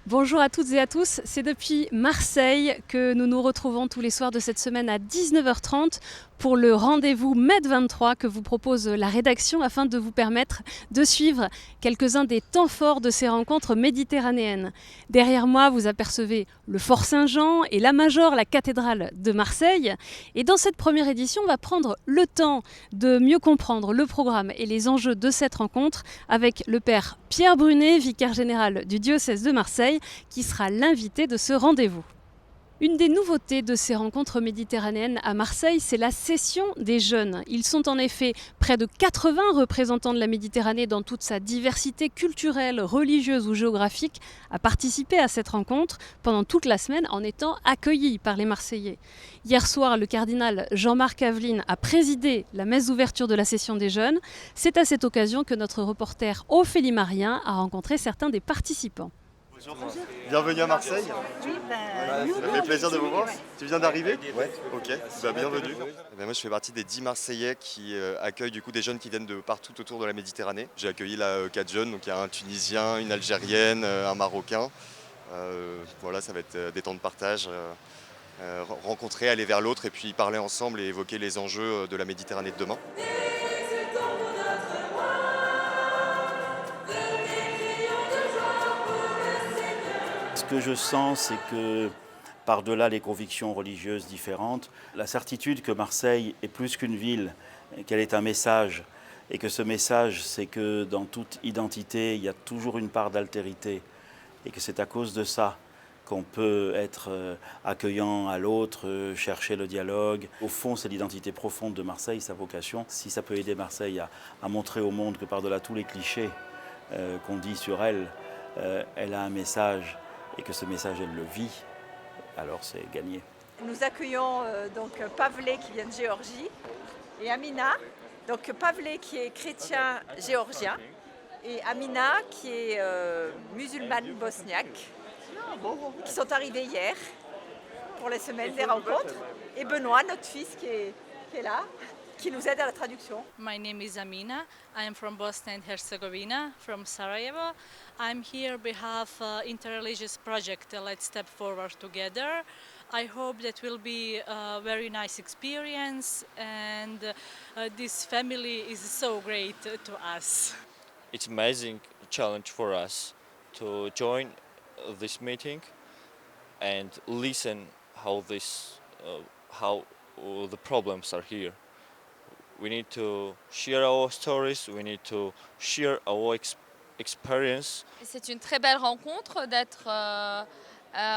Bonjour à toutes et à tous, c'est depuis Marseille que nous nous retrouvons tous les soirs de cette semaine à 19h30 pour le rendez-vous Med23 que vous propose la rédaction afin de vous permettre de suivre quelques-uns des temps forts de ces rencontres méditerranéennes. Derrière moi, vous apercevez le Fort Saint-Jean et la Major, la cathédrale de Marseille. Et dans cette première édition, on va prendre le temps de mieux comprendre le programme et les enjeux de cette rencontre avec le père Pierre Brunet, vicaire général du diocèse de Marseille, qui sera l'invité de ce rendez-vous. Une des nouveautés de ces rencontres méditerranéennes à Marseille, c'est la session des jeunes. Ils sont en effet près de 80 représentants de la Méditerranée dans toute sa diversité culturelle, religieuse ou géographique à participer à cette rencontre pendant toute la semaine en étant accueillis par les Marseillais. Hier soir, le cardinal Jean-Marc Aveline a présidé la messe d'ouverture de la session des jeunes. C'est à cette occasion que notre reporter Ophélie Marien a rencontré certains des participants. Bonjour. Bienvenue à Marseille. Oui, Ça fait plaisir de vous voir. Ouais. Tu viens d'arriver? Ouais. Ok, bienvenue. Moi je fais partie des 10 Marseillais qui accueillent du coup des jeunes qui viennent de partout autour de la Méditerranée. J'ai accueilli là 4 jeunes, donc il y a un Tunisien, une Algérienne, un Marocain. Voilà, ça va être des temps de partage, rencontrer, aller vers l'autre et puis parler ensemble et évoquer les enjeux de la Méditerranée de demain. Ce que je sens, c'est que par-delà les convictions religieuses différentes, la certitude que Marseille est plus qu'une ville, qu'elle est un message, et que ce message, c'est que dans toute identité, il y a toujours une part d'altérité, et que c'est à cause de ça qu'on peut être accueillant à l'autre, chercher le dialogue. Au fond, c'est l'identité profonde de Marseille, sa vocation. Si ça peut aider Marseille à montrer au monde que par-delà tous les clichés qu'on dit sur elle, elle a un message, et que ce message, elle le vit, alors c'est gagné. Nous accueillons donc Pavlé qui vient de Géorgie et Amina. Donc Pavlé qui est chrétien géorgien et Amina qui est musulmane bosniaque, qui sont arrivés hier pour les semaines des rencontres. Et Benoît, notre fils qui est là, qui nous aide à la traduction. My name is Amina. I am from Bosnia and Herzegovina, from Sarajevo. I'm here on behalf of interreligious project Let's Step Forward Together. I hope that will be a very nice experience and this family is so great to us. It's amazing challenge for us to join this meeting and listen how the problems are here. We need to share our stories, we need to share our experience. C'est une très belle rencontre d'être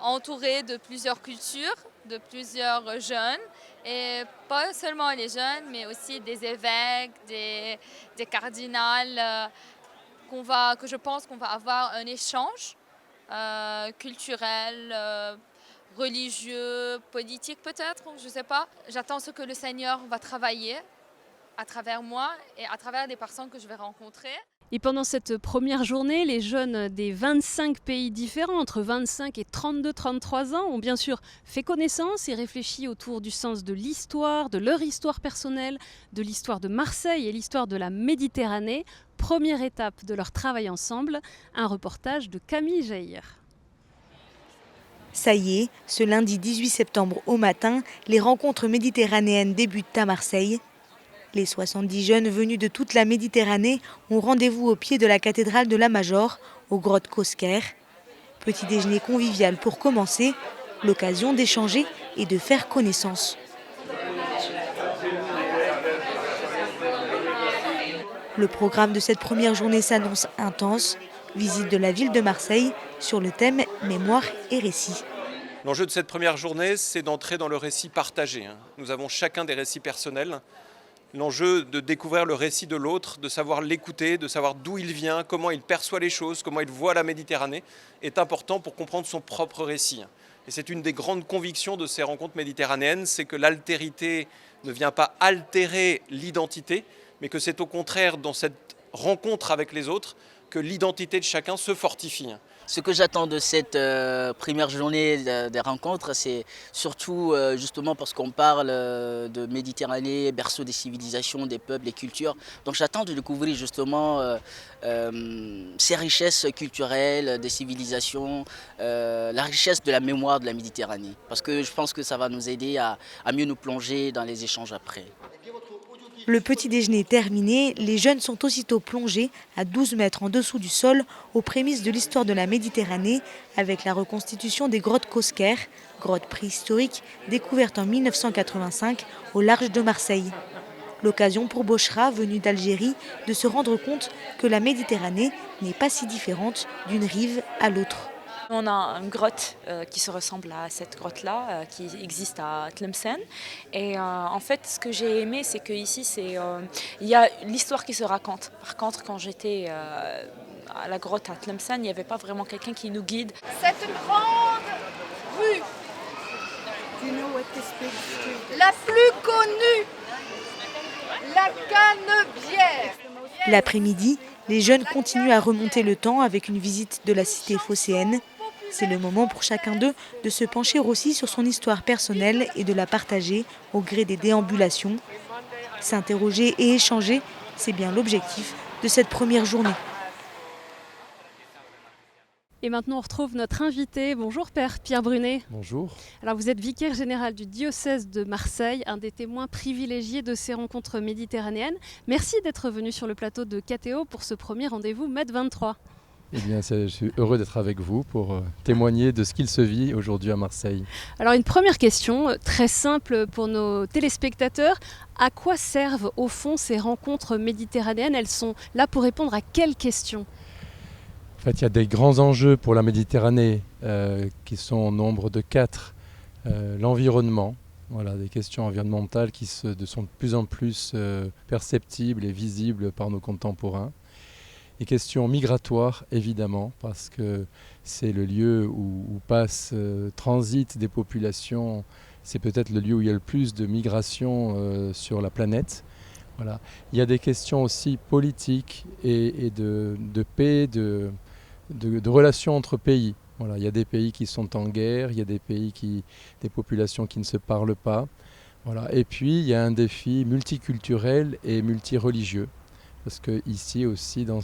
entouré de plusieurs cultures, de plusieurs jeunes, et pas seulement les jeunes, mais aussi des évêques, des cardinals, que je pense qu'on va avoir un échange culturel, religieux, politique peut-être, je ne sais pas. J'attends ce que le Seigneur va travailler à travers moi et à travers des personnes que je vais rencontrer. Et pendant cette première journée, les jeunes des 25 pays différents, entre 25 et 32-33 ans, ont bien sûr fait connaissance et réfléchi autour du sens de l'histoire, de leur histoire personnelle, de l'histoire de Marseille et l'histoire de la Méditerranée. Première étape de leur travail ensemble, un reportage de Camille Jair. Ça y est, ce lundi 18 septembre au matin, les rencontres méditerranéennes débutent à Marseille. Les 70 jeunes venus de toute la Méditerranée ont rendez-vous au pied de la cathédrale de la Major, aux grottes Cosquer. Petit déjeuner convivial pour commencer, l'occasion d'échanger et de faire connaissance. Le programme de cette première journée s'annonce intense. Visite de la ville de Marseille sur le thème mémoire et récit. L'enjeu de cette première journée, c'est d'entrer dans le récit partagé. Nous avons chacun des récits personnels. L'enjeu de découvrir le récit de l'autre, de savoir l'écouter, de savoir d'où il vient, comment il perçoit les choses, comment il voit la Méditerranée, est important pour comprendre son propre récit. Et c'est une des grandes convictions de ces rencontres méditerranéennes, c'est que l'altérité ne vient pas altérer l'identité, mais que c'est au contraire dans cette rencontre avec les autres que l'identité de chacun se fortifie. Ce que j'attends de cette première journée des rencontres, c'est surtout justement parce qu'on parle de Méditerranée, berceau des civilisations, des peuples, des cultures. Donc j'attends de découvrir justement ces richesses culturelles, des civilisations, la richesse de la mémoire de la Méditerranée. Parce que je pense que ça va nous aider à mieux nous plonger dans les échanges après. Le petit déjeuner terminé, les jeunes sont aussitôt plongés à 12 mètres en dessous du sol aux prémices de l'histoire de la Méditerranée avec la reconstitution des grottes Cosquer, grottes préhistoriques découvertes en 1985 au large de Marseille. L'occasion pour Bochra, venu d'Algérie, de se rendre compte que la Méditerranée n'est pas si différente d'une rive à l'autre. On a une grotte qui se ressemble à cette grotte-là, qui existe à Tlemcen. Et en fait, ce que j'ai aimé, c'est qu'ici, il y a l'histoire qui se raconte. Par contre, quand j'étais à la grotte à Tlemcen, il n'y avait pas vraiment quelqu'un qui nous guide. Cette grande rue, la plus connue, la Canebière. L'après-midi, les jeunes continuent à remonter le temps avec une visite de la cité phocéenne. C'est le moment pour chacun d'eux de se pencher aussi sur son histoire personnelle et de la partager au gré des déambulations. S'interroger et échanger, c'est bien l'objectif de cette première journée. Et maintenant, on retrouve notre invité. Bonjour Père Pierre Brunet. Bonjour. Alors vous êtes vicaire général du diocèse de Marseille, un des témoins privilégiés de ces rencontres méditerranéennes. Merci d'être venu sur le plateau de KTO pour ce premier rendez-vous Med 23. Eh bien, je suis heureux d'être avec vous pour témoigner de ce qu'il se vit aujourd'hui à Marseille. Alors une première question très simple pour nos téléspectateurs. À quoi servent au fond ces rencontres méditerranéennes? Elles sont là pour répondre à quelles questions? En fait, il y a des grands enjeux pour la Méditerranée qui sont au nombre de 4. L'environnement, voilà, des questions environnementales qui sont de plus en plus perceptibles et visibles par nos contemporains. Les questions migratoires, évidemment, parce que c'est le lieu où transitent des populations, c'est peut-être le lieu où il y a le plus de migration sur la planète. Voilà. Il y a des questions aussi politiques et de paix, de relations entre pays. Voilà, il y a des pays qui sont en guerre, il y a des populations qui ne se parlent pas. Voilà. Et puis il y a un défi multiculturel et multireligieux, parce qu'ici aussi dans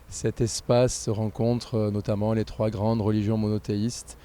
cet espace se rencontrent notamment les 3 grandes religions monothéistes.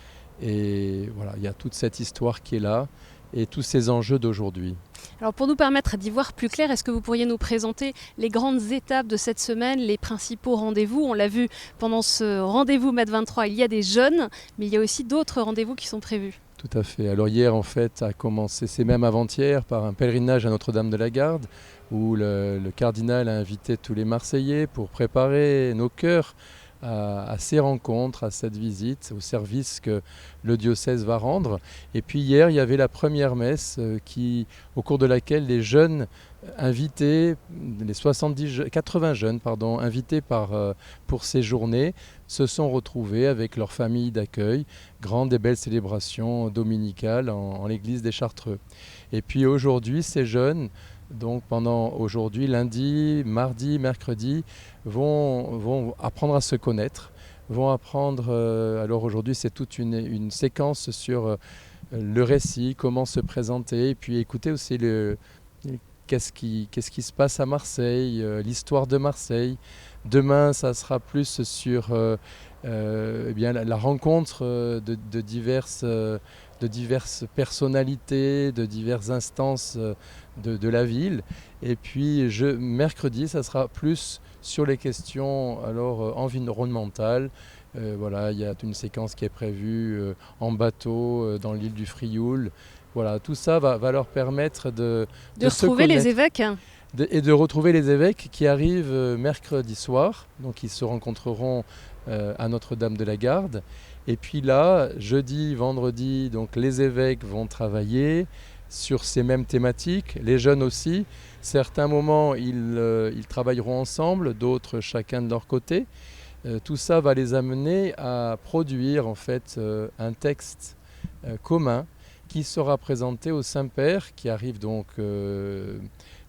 Et voilà, il y a toute cette histoire qui est là et tous ces enjeux d'aujourd'hui. Alors pour nous permettre d'y voir plus clair, est-ce que vous pourriez nous présenter les grandes étapes de cette semaine, les principaux rendez-vous? On l'a vu pendant ce rendez-vous Med 23, il y a des jeunes, mais il y a aussi d'autres rendez-vous qui sont prévus. Tout à fait. Alors hier en fait a commencé, c'est même avant-hier, par un pèlerinage à Notre-Dame de la Garde, où le cardinal a invité tous les Marseillais pour préparer nos cœurs à ces rencontres, à cette visite, au service que le diocèse va rendre. Et puis hier, il y avait la première messe au cours de laquelle les jeunes invités, les 80 jeunes invités pour ces journées, se sont retrouvés avec leur famille d'accueil, grande et belle célébration dominicale en l'église des Chartreux. Et puis aujourd'hui, ces jeunes, donc pendant aujourd'hui, lundi, mardi, mercredi, vont apprendre à se connaître, vont apprendre, alors aujourd'hui c'est toute une séquence sur le récit, comment se présenter, et puis écouter aussi qu'est-ce qui se passe à Marseille, l'histoire de Marseille. Demain, ça sera plus sur la rencontre de diverses personnalités, de diverses instances de la ville. Et puis mercredi, ça sera plus sur les questions environnementales. Voilà, il y a une séquence qui est prévue en bateau dans l'île du Frioul. Voilà, tout ça va leur permettre de retrouver les évêques. Et de retrouver les évêques qui arrivent mercredi soir. Donc ils se rencontreront à Notre-Dame de la Garde. Et puis là, jeudi, vendredi, donc les évêques vont travailler sur ces mêmes thématiques, les jeunes aussi. Certains moments, ils travailleront ensemble, d'autres chacun de leur côté. Tout ça va les amener à produire en fait un texte commun qui sera présenté au Saint-Père, qui arrive donc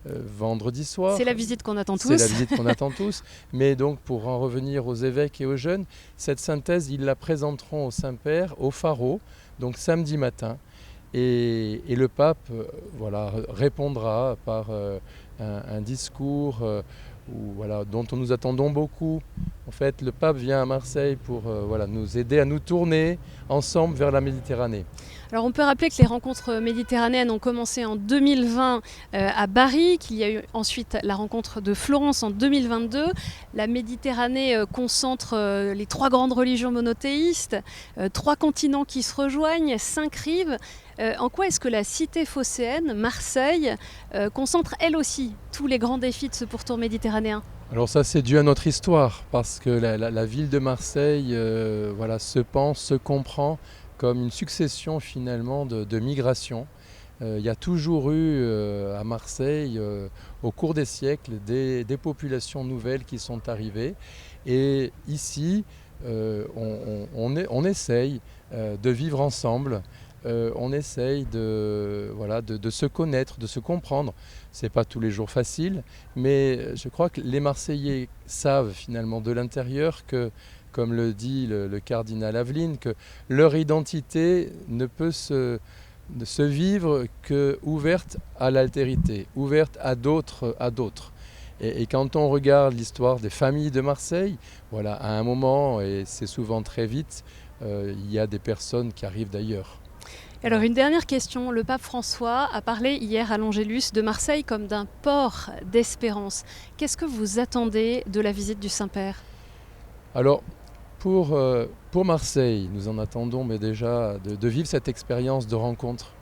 vendredi soir. C'est la visite qu'on attend tous. C'est la visite qu'on attend tous. Mais donc, pour en revenir aux évêques et aux jeunes, cette synthèse, ils la présenteront au Saint-Père, au Pharo, donc samedi matin. Et le pape répondra par un discours dont nous attendons beaucoup. En fait, le pape vient à Marseille pour nous aider à nous tourner ensemble vers la Méditerranée. Alors on peut rappeler que les rencontres méditerranéennes ont commencé en 2020 à Bari, qu'il y a eu ensuite la rencontre de Florence en 2022. La Méditerranée concentre les 3 grandes religions monothéistes, 3 continents qui se rejoignent, 5 rives. En quoi est-ce que la cité phocéenne, Marseille, concentre elle aussi tous les grands défis de ce pourtour méditerranéen ? Alors ça, c'est dû à notre histoire, parce que la ville de Marseille se pense, se comprend comme une succession finalement de migrations. Il y a toujours eu à Marseille, au cours des siècles, des populations nouvelles qui sont arrivées. Et ici, on essaye de vivre ensemble. On essaye de se connaître, de se comprendre. Ce n'est pas tous les jours facile, mais je crois que les Marseillais savent finalement de l'intérieur que, comme le dit le cardinal Aveline, que leur identité ne peut se vivre qu'ouverte à l'altérité, ouverte à d'autres. Et quand on regarde l'histoire des familles de Marseille, à un moment, et c'est souvent très vite, il y a des personnes qui arrivent d'ailleurs. Alors une dernière question, le pape François a parlé hier à l'Angélus de Marseille comme d'un port d'espérance. Qu'est-ce que vous attendez de la visite du Saint-Père ? Alors pour Marseille, nous en attendons déjà de vivre cette expérience de rencontre.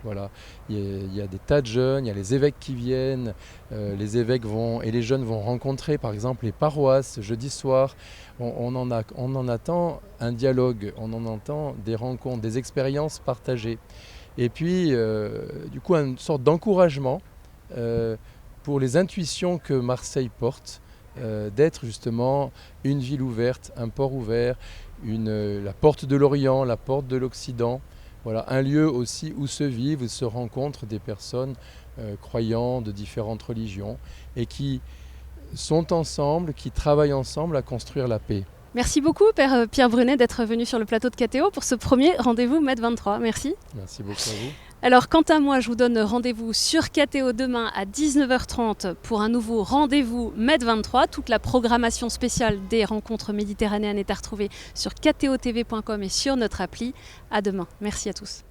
Il y a des tas de jeunes, il y a les évêques qui viennent, les évêques et les jeunes vont rencontrer par exemple les paroisses jeudi soir. On en attend un dialogue, on en entend des rencontres, des expériences partagées. Et puis, une sorte d'encouragement pour les intuitions que Marseille porte, d'être justement une ville ouverte, un port ouvert, la porte de l'Orient, la porte de l'Occident. Un lieu aussi où se vivent, où se rencontrent des personnes croyant de différentes religions et qui sont ensemble, qui travaillent ensemble à construire la paix. Merci beaucoup, Père Pierre Brunet, d'être venu sur le plateau de KTO pour ce premier rendez-vous Med 23. Merci. Merci beaucoup à vous. Alors, quant à moi, je vous donne rendez-vous sur KTO demain à 19h30 pour un nouveau rendez-vous Med 23. Toute la programmation spéciale des rencontres méditerranéennes est à retrouver sur ktotv.com et sur notre appli. À demain. Merci à tous.